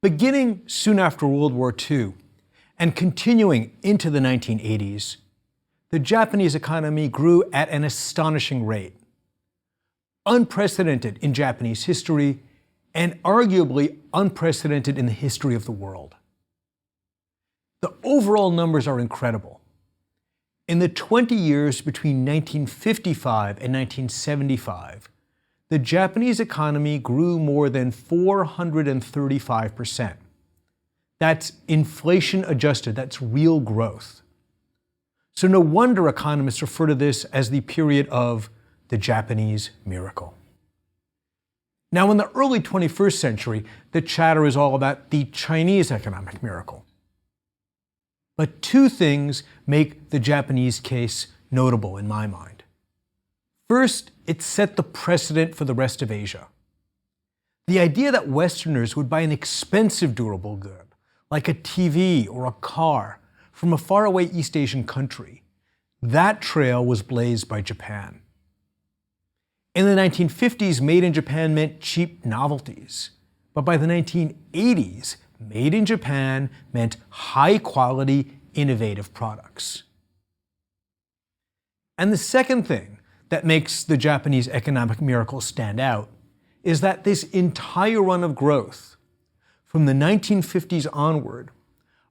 Beginning soon after World War II and continuing into the 1980s, the Japanese economy grew at an astonishing rate, unprecedented in Japanese history and arguably unprecedented in the history of the world. The overall numbers are incredible. In the 20 years between 1955 and 1975, the Japanese economy grew more than 435%. That's inflation adjusted, that's real growth. So no wonder economists refer to this as the period of the Japanese miracle. Now, in the early 21st century, the chatter is all about the Chinese economic miracle. But two things make the Japanese case notable in my mind. First, it set the precedent for the rest of Asia. The idea that Westerners would buy an expensive durable good, like a TV or a car, from a faraway East Asian country, that trail was blazed by Japan. In the 1950s, made in Japan meant cheap novelties. But by the 1980s, made in Japan meant high-quality, innovative products. And the second thing that makes the Japanese economic miracle stand out is that this entire run of growth, from the 1950s onward,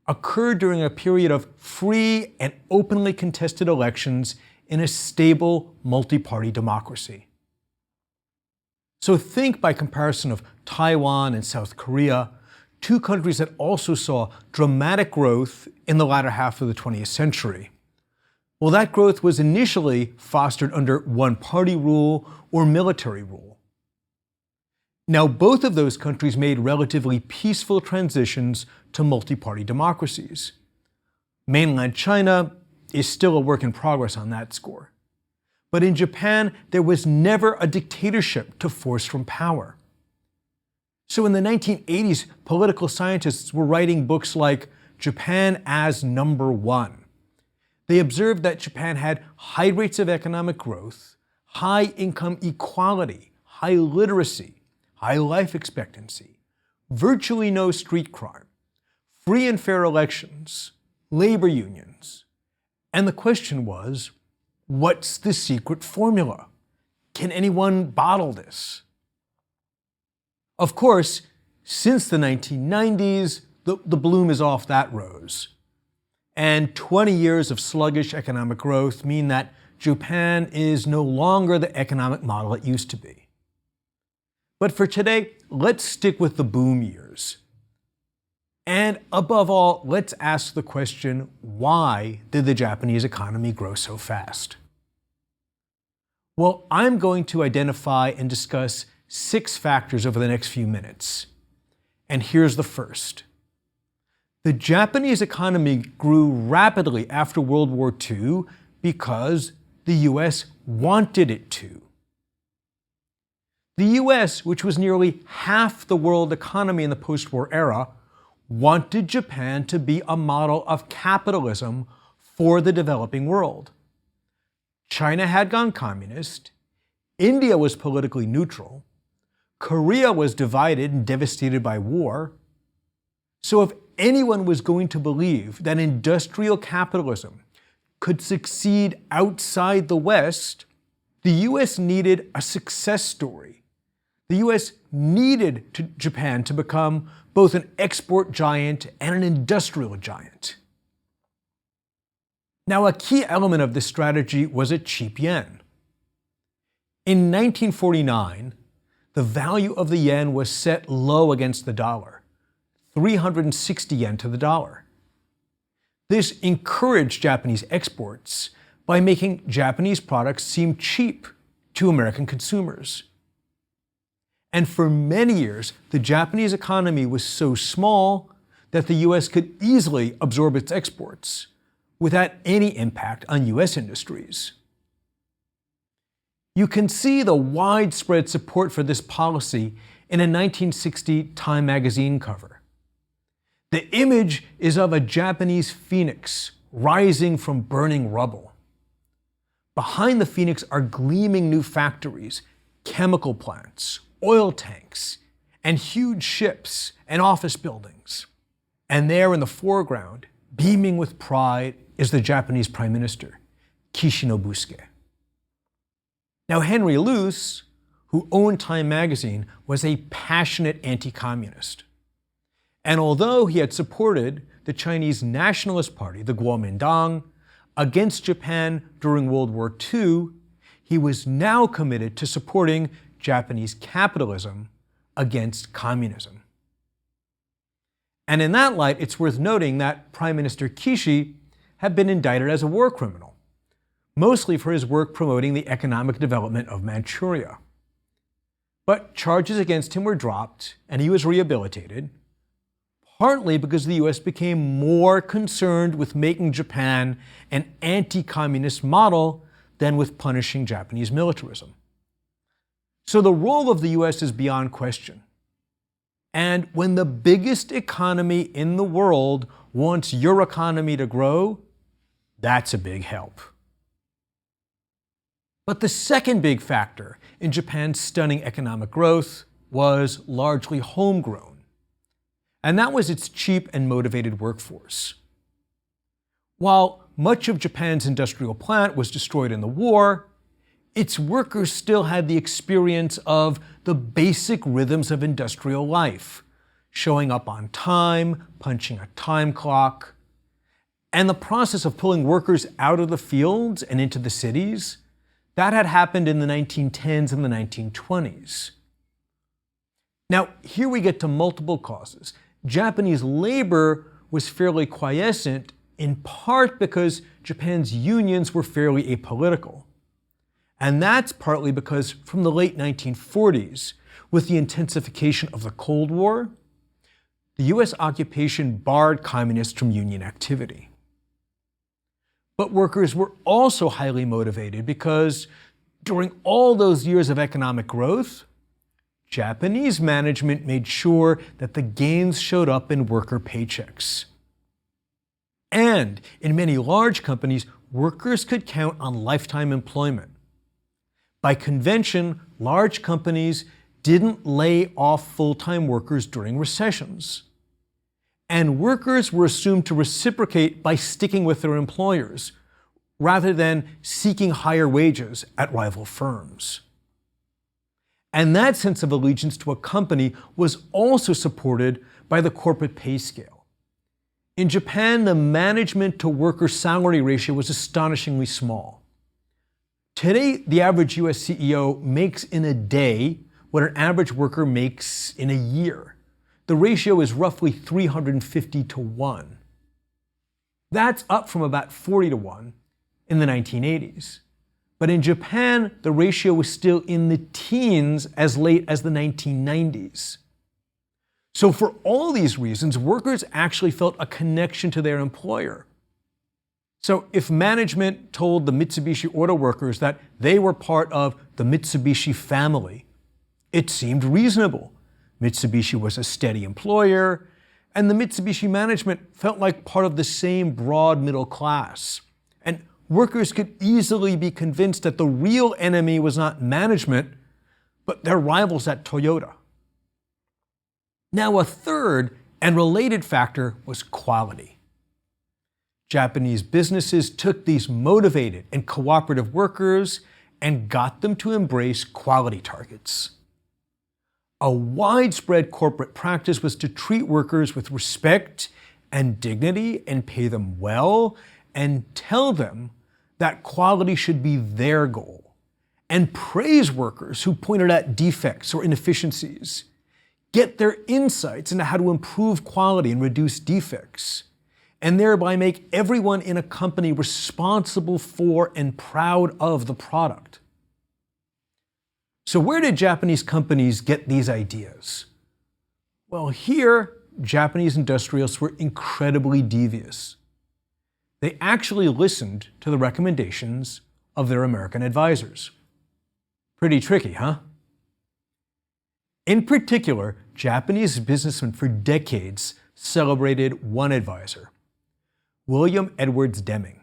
occurred during a period of free and openly contested elections in a stable multi-party democracy. So think, by comparison, of Taiwan and South Korea, two countries that also saw dramatic growth in the latter half of the 20th century. Well, that growth was initially fostered under one-party rule or military rule. Now, both of those countries made relatively peaceful transitions to multi-party democracies. Mainland China is still a work in progress on that score. But in Japan, there was never a dictatorship to force from power. So in the 1980s, political scientists were writing books like Japan as Number One. They observed that Japan had high rates of economic growth, high income equality, high literacy, high life expectancy, virtually no street crime, free and fair elections, labor unions. And the question was, what's the secret formula? Can anyone bottle this? Of course, since the 1990s, the bloom is off that rose. And 20 years of sluggish economic growth mean that Japan is no longer the economic model it used to be. But for today, let's stick with the boom years. And above all, let's ask the question, why did the Japanese economy grow so fast? Well, I'm going to identify and discuss 6 factors over the next few minutes. And here's the first. The Japanese economy grew rapidly after World War II because the US wanted it to. The US, which was nearly half the world economy in the post-war era, wanted Japan to be a model of capitalism for the developing world. China had gone communist, India was politically neutral, Korea was divided and devastated by war. So if anyone was going to believe that industrial capitalism could succeed outside the West, the US needed a success story. The US needed Japan to become both an export giant and an industrial giant. Now, a key element of this strategy was a cheap yen. In 1949, the value of the yen was set low against the dollar, 360 yen to the dollar. This encouraged Japanese exports by making Japanese products seem cheap to American consumers. And for many years, the Japanese economy was so small that the US could easily absorb its exports without any impact on US industries. You can see the widespread support for this policy in a 1960 Time magazine cover. The image is of a Japanese phoenix rising from burning rubble. Behind the phoenix are gleaming new factories, chemical plants, oil tanks, and huge ships and office buildings. And there in the foreground, beaming with pride, is the Japanese Prime Minister, Kishi Nobusuke. Now, Henry Luce, who owned Time magazine, was a passionate anti-communist. And although he had supported the Chinese Nationalist Party, the Kuomintang, against Japan during World War II, he was now committed to supporting Japanese capitalism against communism. And in that light, it's worth noting that Prime Minister Kishi had been indicted as a war criminal, mostly for his work promoting the economic development of Manchuria. But charges against him were dropped, and he was rehabilitated, partly because the US became more concerned with making Japan an anti-communist model than with punishing Japanese militarism. So the role of the US is beyond question. And when the biggest economy in the world wants your economy to grow, that's a big help. But the second big factor in Japan's stunning economic growth was largely homegrown, and that was its cheap and motivated workforce. While much of Japan's industrial plant was destroyed in the war, its workers still had the experience of the basic rhythms of industrial life, showing up on time, punching a time clock, and the process of pulling workers out of the fields and into the cities, that had happened in the 1910s and the 1920s. Now, here we get to multiple causes. Japanese labor was fairly quiescent, in part because Japan's unions were fairly apolitical. And that's partly because from the late 1940s, with the intensification of the Cold War, the US occupation barred communists from union activity. But workers were also highly motivated because during all those years of economic growth, Japanese management made sure that the gains showed up in worker paychecks. And in many large companies, workers could count on lifetime employment. By convention, large companies didn't lay off full-time workers during recessions. And workers were assumed to reciprocate by sticking with their employers, rather than seeking higher wages at rival firms. And that sense of allegiance to a company was also supported by the corporate pay scale. In Japan, the management to worker salary ratio was astonishingly small. Today, the average US CEO makes in a day what an average worker makes in a year. The ratio is roughly 350 to 1. That's up from about 40 to 1 in the 1980s. But in Japan, the ratio was still in the teens as late as the 1990s. So for all these reasons, workers actually felt a connection to their employer. So if management told the Mitsubishi auto workers that they were part of the Mitsubishi family, it seemed reasonable. Mitsubishi was a steady employer, and the Mitsubishi management felt like part of the same broad middle class. And workers could easily be convinced that the real enemy was not management, but their rivals at Toyota. Now, a third and related factor was quality. Japanese businesses took these motivated and cooperative workers and got them to embrace quality targets. A widespread corporate practice was to treat workers with respect and dignity and pay them well and tell them that quality should be their goal, and praise workers who pointed out defects or inefficiencies, get their insights into how to improve quality and reduce defects, and thereby make everyone in a company responsible for and proud of the product. So where did Japanese companies get these ideas? Well, here, Japanese industrialists were incredibly devious. They actually listened to the recommendations of their American advisors. Pretty tricky, huh? In particular, Japanese businessmen for decades celebrated one advisor, William Edwards Deming.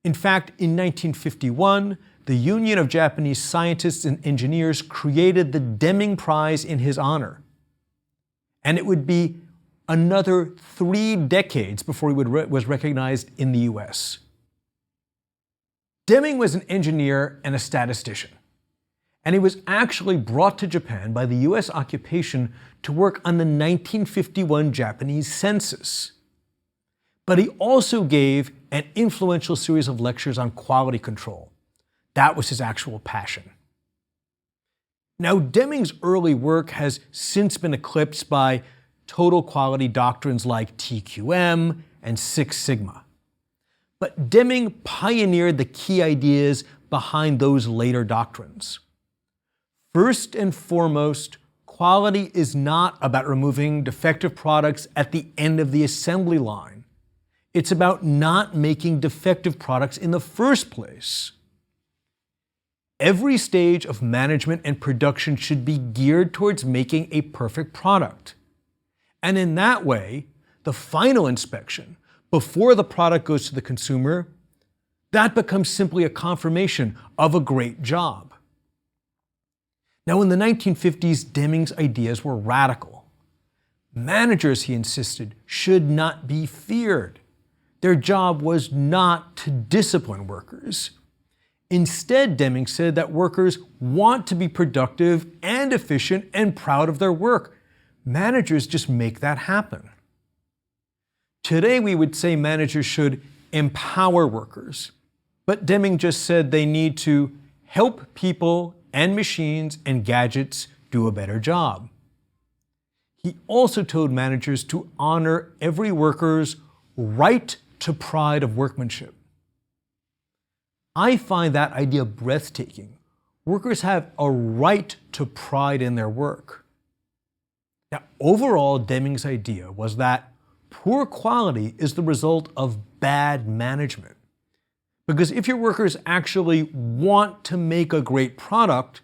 In fact, in 1951, the Union of Japanese Scientists and Engineers created the Deming Prize in his honor, and it would be another 3 decades before he was recognized in the US. Deming was an engineer and a statistician, and he was actually brought to Japan by the US occupation to work on the 1951 Japanese census. But he also gave an influential series of lectures on quality control. That was his actual passion. Now, Deming's early work has since been eclipsed by total quality doctrines like TQM and Six Sigma. But Deming pioneered the key ideas behind those later doctrines. First and foremost, quality is not about removing defective products at the end of the assembly line. It's about not making defective products in the first place. Every stage of management and production should be geared towards making a perfect product. And in that way, the final inspection, before the product goes to the consumer, that becomes simply a confirmation of a great job. Now, in the 1950s, Deming's ideas were radical. Managers, he insisted, should not be feared. Their job was not to discipline workers. Instead, Deming said that workers want to be productive and efficient and proud of their work. Managers just make that happen. Today, we would say managers should empower workers, but Deming just said they need to help people and machines and gadgets do a better job. He also told managers to honor every worker's right to pride of workmanship. I find that idea breathtaking. Workers have a right to pride in their work. Now, overall, Deming's idea was that poor quality is the result of bad management. Because if your workers actually want to make a great product,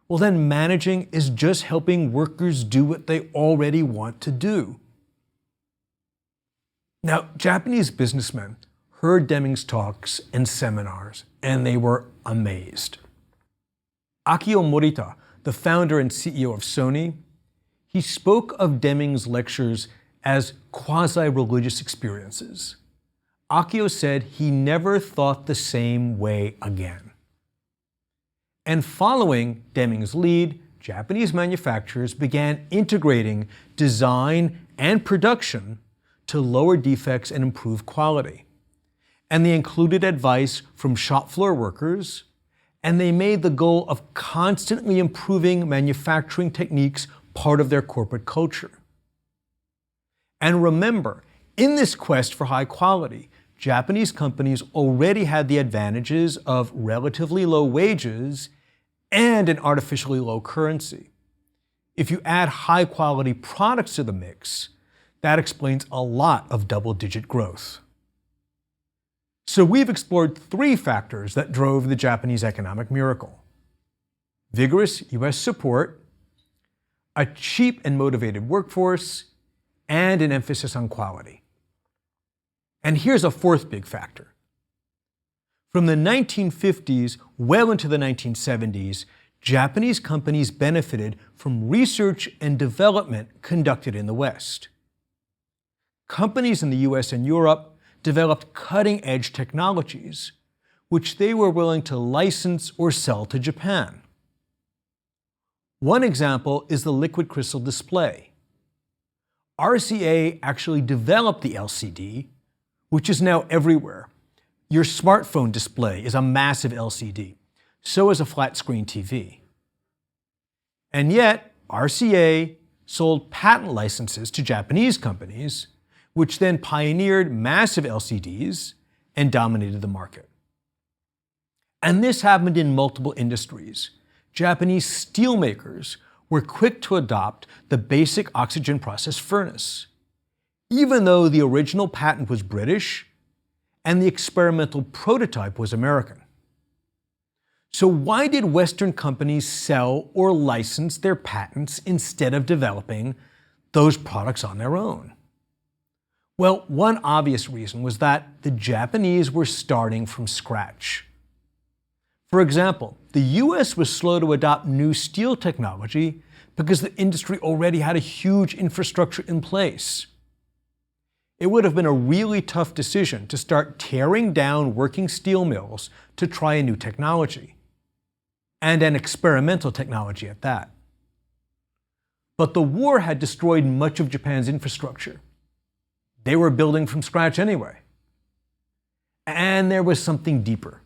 well, then managing is just helping workers do what they already want to do. Now, Japanese businessmen heard Deming's talks and seminars, and they were amazed. Akio Morita, the founder and CEO of Sony, he spoke of Deming's lectures as quasi-religious experiences. Akio said he never thought the same way again. And following Deming's lead, Japanese manufacturers began integrating design and production to lower defects and improve quality. And they included advice from shop floor workers, and they made the goal of constantly improving manufacturing techniques part of their corporate culture. And remember, in this quest for high quality, Japanese companies already had the advantages of relatively low wages and an artificially low currency. If you add high quality products to the mix, that explains a lot of double-digit growth. So we've explored 3 factors that drove the Japanese economic miracle: vigorous US support, a cheap and motivated workforce, and an emphasis on quality. And here's a 4th big factor. From the 1950s well into the 1970s, Japanese companies benefited from research and development conducted in the West. Companies in the US and Europe developed cutting-edge technologies, which they were willing to license or sell to Japan. One example is the liquid crystal display. RCA actually developed the LCD, which is now everywhere. Your smartphone display is a massive LCD. So is a flat-screen TV. And yet, RCA sold patent licenses to Japanese companies, which then pioneered massive LCDs and dominated the market. And this happened in multiple industries. Japanese steelmakers were quick to adopt the basic oxygen process furnace, even though the original patent was British and the experimental prototype was American. So why did Western companies sell or license their patents instead of developing those products on their own? Well, one obvious reason was that the Japanese were starting from scratch. For example, the US was slow to adopt new steel technology because the industry already had a huge infrastructure in place. It would have been a really tough decision to start tearing down working steel mills to try a new technology, and an experimental technology at that. But the war had destroyed much of Japan's infrastructure. They were building from scratch anyway. And there was something deeper.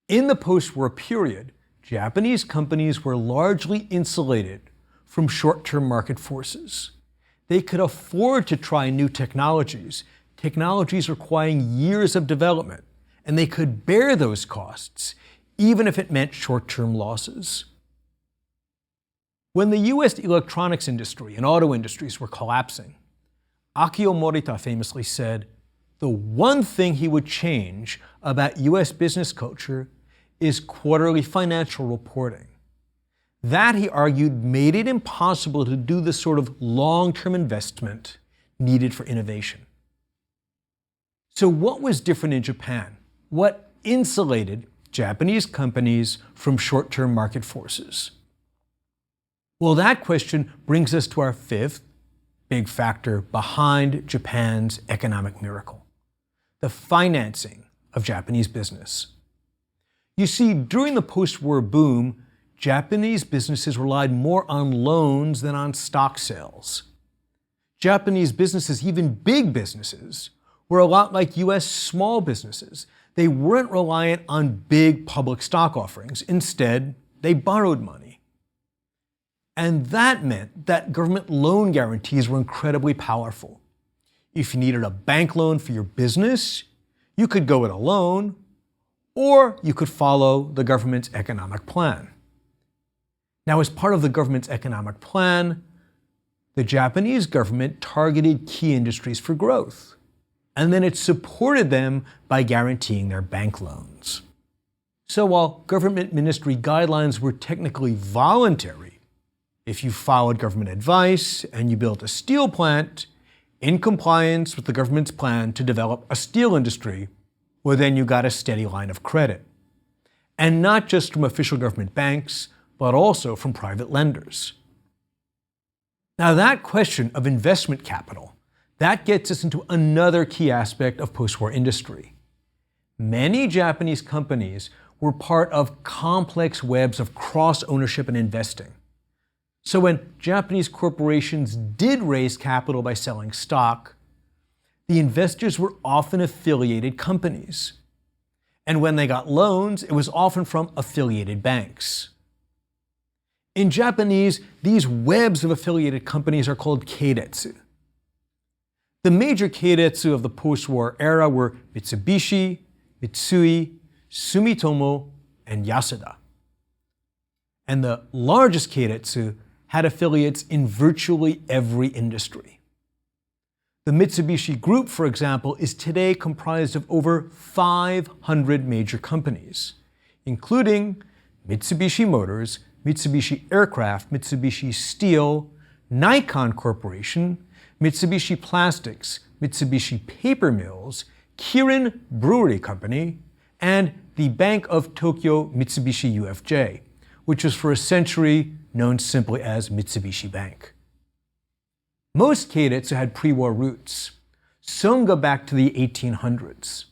In the post-war period, Japanese companies were largely insulated from short-term market forces. They could afford to try new technologies requiring years of development, and they could bear those costs, even if it meant short-term losses. When the US electronics industry and auto industries were collapsing, Akio Morita famously said, the one thing he would change about US business culture is quarterly financial reporting. That, he argued, made it impossible to do the sort of long-term investment needed for innovation. So what was different in Japan? What insulated Japanese companies from short-term market forces? Well, that question brings us to our fifth big factor behind Japan's economic miracle: the financing of Japanese business. You see, during the post-war boom, Japanese businesses relied more on loans than on stock sales. Japanese businesses, even big businesses, were a lot like US small businesses. They weren't reliant on big public stock offerings. Instead, they borrowed money. And that meant that government loan guarantees were incredibly powerful. If you needed a bank loan for your business, you could go it alone, or you could follow the government's economic plan. Now, as part of the government's economic plan, the Japanese government targeted key industries for growth, and then it supported them by guaranteeing their bank loans. So while government ministry guidelines were technically voluntary, if you followed government advice and you built a steel plant in compliance with the government's plan to develop a steel industry, well, then you got a steady line of credit. And not just from official government banks, but also from private lenders. Now, that question of investment capital, that gets us into another key aspect of post-war industry. Many Japanese companies were part of complex webs of cross-ownership and investing. So when Japanese corporations did raise capital by selling stock, the investors were often affiliated companies. And when they got loans, it was often from affiliated banks. In Japanese, these webs of affiliated companies are called keiretsu. The major keiretsu of the post-war era were Mitsubishi, Mitsui, Sumitomo, and Yasuda. And the largest keiretsu had affiliates in virtually every industry. The Mitsubishi Group, for example, is today comprised of over 500 major companies, including Mitsubishi Motors, Mitsubishi Aircraft, Mitsubishi Steel, Nikon Corporation, Mitsubishi Plastics, Mitsubishi Paper Mills, Kirin Brewery Company, and the Bank of Tokyo Mitsubishi UFJ, which was for a century known simply as Mitsubishi Bank. Most keiretsu had pre-war roots. Some go back to the 1800s.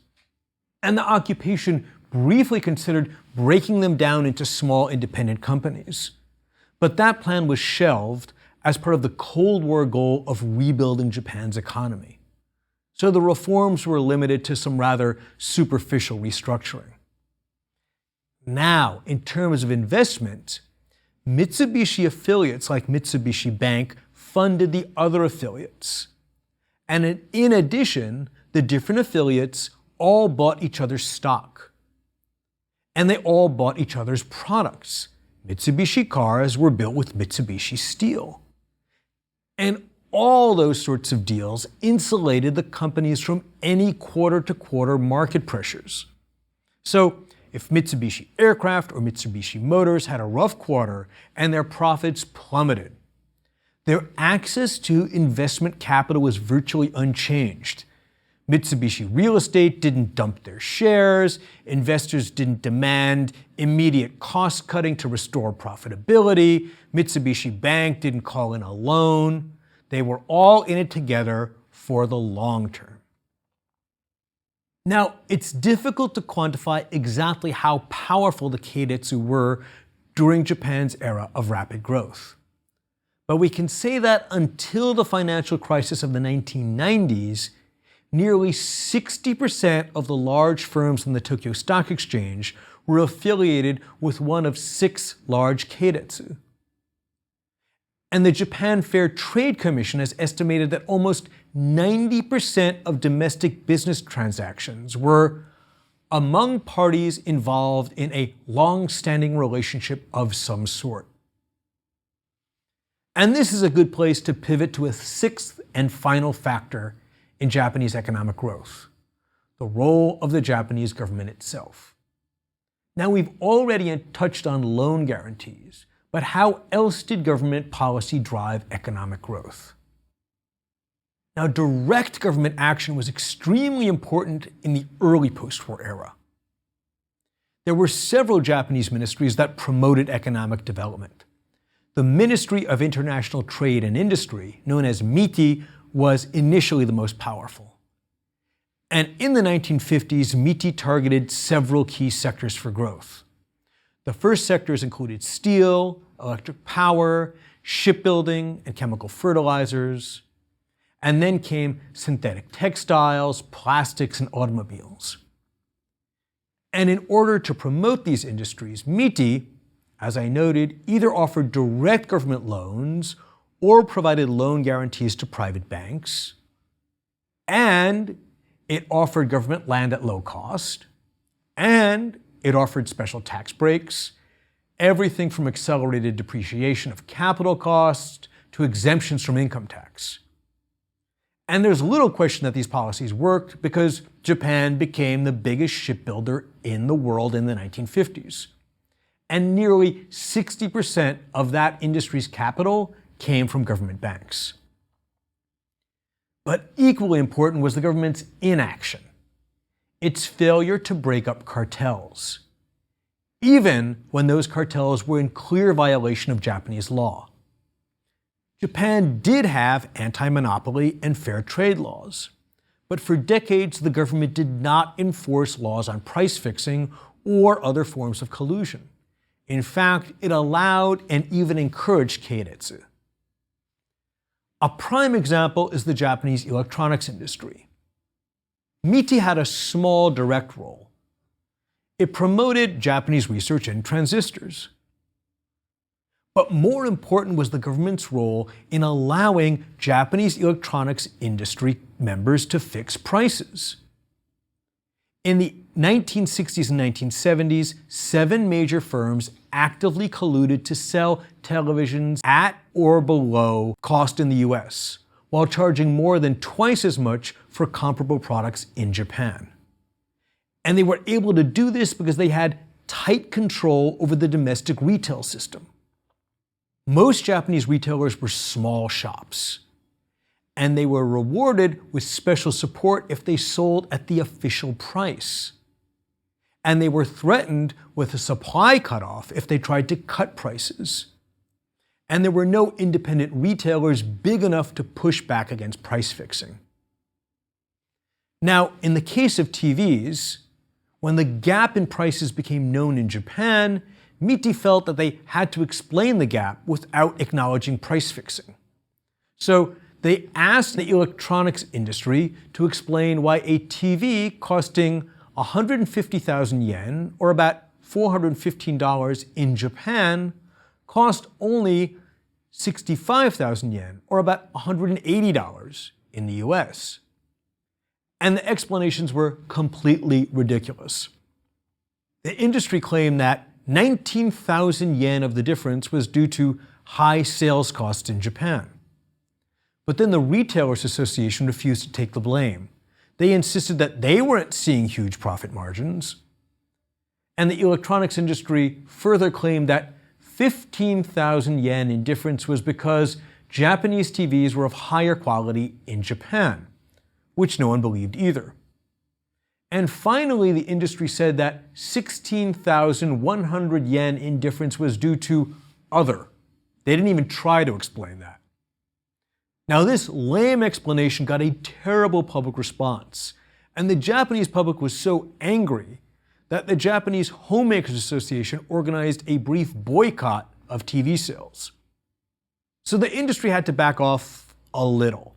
And the occupation briefly considered breaking them down into small independent companies. But that plan was shelved as part of the Cold War goal of rebuilding Japan's economy. So the reforms were limited to some rather superficial restructuring. Now, in terms of investment, Mitsubishi affiliates like Mitsubishi Bank funded the other affiliates. And in addition, the different affiliates all bought each other's stock. And they all bought each other's products. Mitsubishi cars were built with Mitsubishi steel. And all those sorts of deals insulated the companies from any quarter-to-quarter market pressures. So if Mitsubishi Aircraft or Mitsubishi Motors had a rough quarter and their profits plummeted, their access to investment capital was virtually unchanged. Mitsubishi Real Estate didn't dump their shares, investors didn't demand immediate cost cutting to restore profitability, Mitsubishi Bank didn't call in a loan. They were all in it together for the long term. Now, it's difficult to quantify exactly how powerful the Keiretsu were during Japan's era of rapid growth. But we can say that until the financial crisis of the 1990s, nearly 60% of the large firms on the Tokyo Stock Exchange were affiliated with one of 6 large Keiretsu. And the Japan Fair Trade Commission has estimated that almost 90% of domestic business transactions were among parties involved in a long-standing relationship of some sort. And this is a good place to pivot to a 6th and final factor in Japanese economic growth: the role of the Japanese government itself. Now, we've already touched on loan guarantees, but how else did government policy drive economic growth? Now, direct government action was extremely important in the early post-war era. There were several Japanese ministries that promoted economic development. The Ministry of International Trade and Industry, known as MITI, was initially the most powerful. And in the 1950s, MITI targeted several key sectors for growth. The first sectors included steel, electric power, shipbuilding, and chemical fertilizers. And then came synthetic textiles, plastics, and automobiles. And in order to promote these industries, MITI, as I noted, either offered direct government loans or provided loan guarantees to private banks, and it offered government land at low cost, and it offered special tax breaks, everything from accelerated depreciation of capital costs to exemptions from income tax. And there's little question that these policies worked because Japan became the biggest shipbuilder in the world in the 1950s. And nearly 60% of that industry's capital came from government banks. But equally important was the government's inaction, its failure to break up cartels, even when those cartels were in clear violation of Japanese law. Japan did have anti-monopoly and fair trade laws, but for decades the government did not enforce laws on price fixing or other forms of collusion. In fact, it allowed and even encouraged keiretsu. A prime example is the Japanese electronics industry. MITI had a small direct role. It promoted Japanese research in transistors. But more important was the government's role in allowing Japanese electronics industry members to fix prices. In the 1960s and 1970s, 7 major firms actively colluded to sell televisions at or below cost in the US, while charging more than twice as much for comparable products in Japan. And they were able to do this because they had tight control over the domestic retail system. Most Japanese retailers were small shops, and they were rewarded with special support if they sold at the official price. And they were threatened with a supply cutoff if they tried to cut prices. And there were no independent retailers big enough to push back against price fixing. Now, in the case of TVs, when the gap in prices became known in Japan, MITI felt that they had to explain the gap without acknowledging price fixing. So they asked the electronics industry to explain why a TV costing 150,000 yen, or about $415 in Japan, cost only 65,000 yen, or about $180 in the US. And the explanations were completely ridiculous. The industry claimed that 19,000 yen of the difference was due to high sales costs in Japan. But then the Retailers Association refused to take the blame. They insisted that they weren't seeing huge profit margins. And the electronics industry further claimed that 15,000 yen in difference was because Japanese TVs were of higher quality in Japan, which no one believed either. And finally, the industry said that 16,100 yen in difference was due to other. They didn't even try to explain that. Now, this lame explanation got a terrible public response, and the Japanese public was so angry that the Japanese Homemakers Association organized a brief boycott of TV sales. So the industry had to back off a little.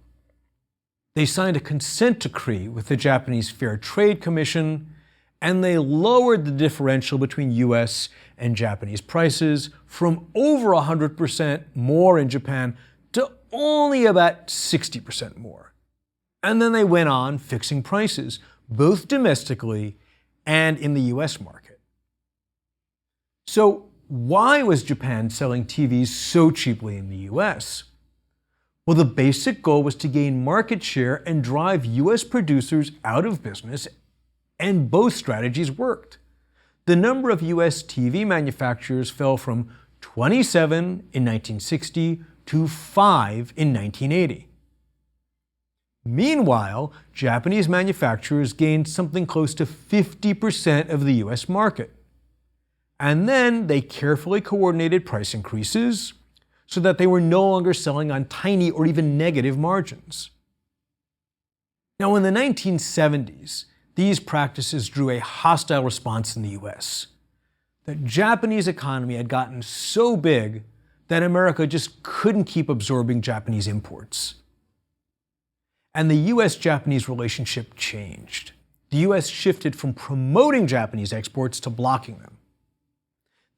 They signed a consent decree with the Japanese Fair Trade Commission, and they lowered the differential between US and Japanese prices from over 100% more in Japan to only about 60% more. And then they went on fixing prices, both domestically and in the US market. So why was Japan selling TVs so cheaply in the US? Well, the basic goal was to gain market share and drive US producers out of business, and both strategies worked. The number of US TV manufacturers fell from 27 in 1960 to 5 in 1980. Meanwhile, Japanese manufacturers gained something close to 50% of the US market. And then they carefully coordinated price increases so that they were no longer selling on tiny or even negative margins. Now, in the 1970s, these practices drew a hostile response in the US. The Japanese economy had gotten so big that America just couldn't keep absorbing Japanese imports. And the US-Japanese relationship changed. The US shifted from promoting Japanese exports to blocking them.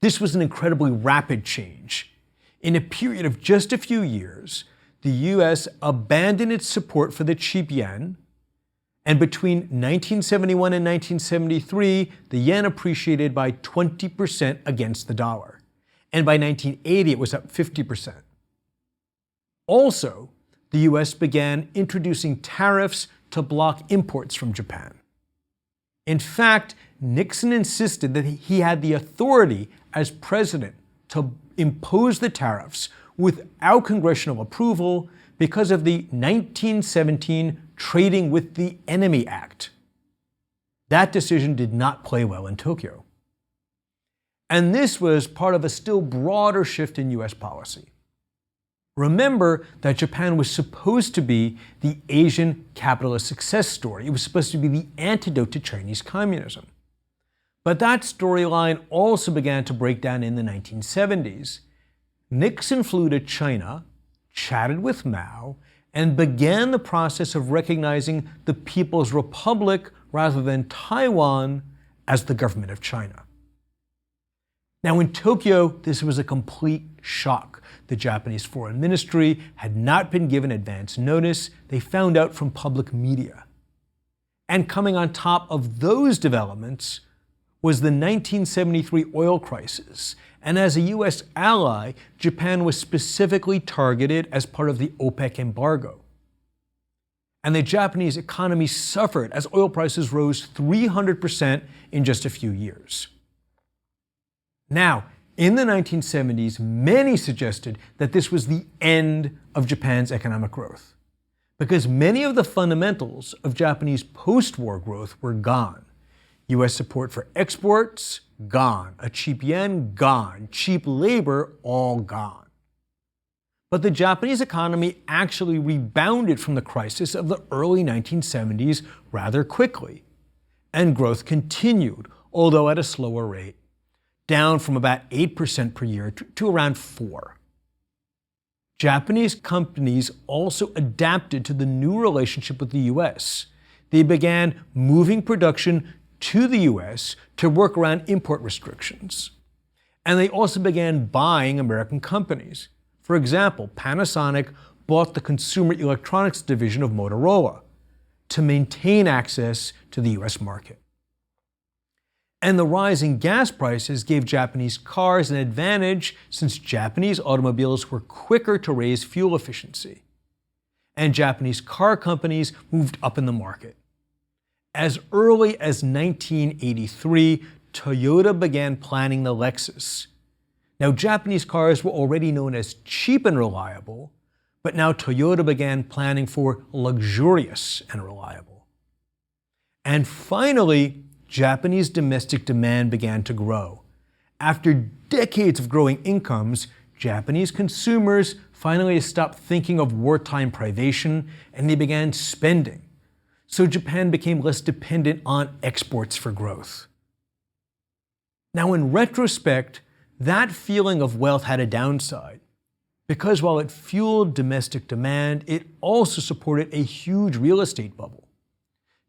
This was an incredibly rapid change. In a period of just a few years, the US abandoned its support for the cheap yen, and between 1971 and 1973, the yen appreciated by 20% against the dollar. And by 1980, it was up 50%. Also, the US began introducing tariffs to block imports from Japan. In fact, Nixon insisted that he had the authority as president to impose the tariffs without congressional approval because of the 1917 Trading with the Enemy Act. That decision did not play well in Tokyo. And this was part of a still broader shift in US policy. Remember that Japan was supposed to be the Asian capitalist success story. It was supposed to be the antidote to Chinese communism. But that storyline also began to break down in the 1970s. Nixon flew to China, chatted with Mao, and began the process of recognizing the People's Republic rather than Taiwan as the government of China. Now, in Tokyo, this was a complete shock. The Japanese Foreign Ministry had not been given advance notice. They found out from public media. And coming on top of those developments was the 1973 oil crisis. And as a US ally, Japan was specifically targeted as part of the OPEC embargo. And the Japanese economy suffered as oil prices rose 300% in just a few years. Now, in the 1970s, many suggested that this was the end of Japan's economic growth, because many of the fundamentals of Japanese post-war growth were gone. US support for exports, gone. A cheap yen, gone. Cheap labor, all gone. But the Japanese economy actually rebounded from the crisis of the early 1970s rather quickly, and growth continued, although at a slower rate, down from about 8% per year to around 4%. Japanese companies also adapted to the new relationship with the US. They began moving production to the US to work around import restrictions. And they also began buying American companies. For example, Panasonic bought the consumer electronics division of Motorola to maintain access to the US market. And the rising gas prices gave Japanese cars an advantage since Japanese automobiles were quicker to raise fuel efficiency. And Japanese car companies moved up in the market. As early as 1983, Toyota began planning the Lexus. Now, Japanese cars were already known as cheap and reliable, But now Toyota began planning for luxurious and reliable. And finally, Japanese domestic demand began to grow. After decades of growing incomes, Japanese consumers finally stopped thinking of wartime privation and they began spending. So Japan became less dependent on exports for growth. Now, in retrospect, that feeling of wealth had a downside, because while it fueled domestic demand, it also supported a huge real estate bubble.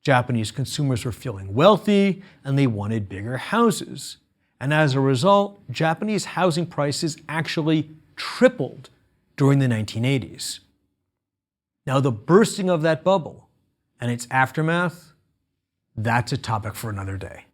Japanese consumers were feeling wealthy and they wanted bigger houses. And as a result, Japanese housing prices actually tripled during the 1980s. Now, the bursting of that bubble and its aftermath, that's a topic for another day.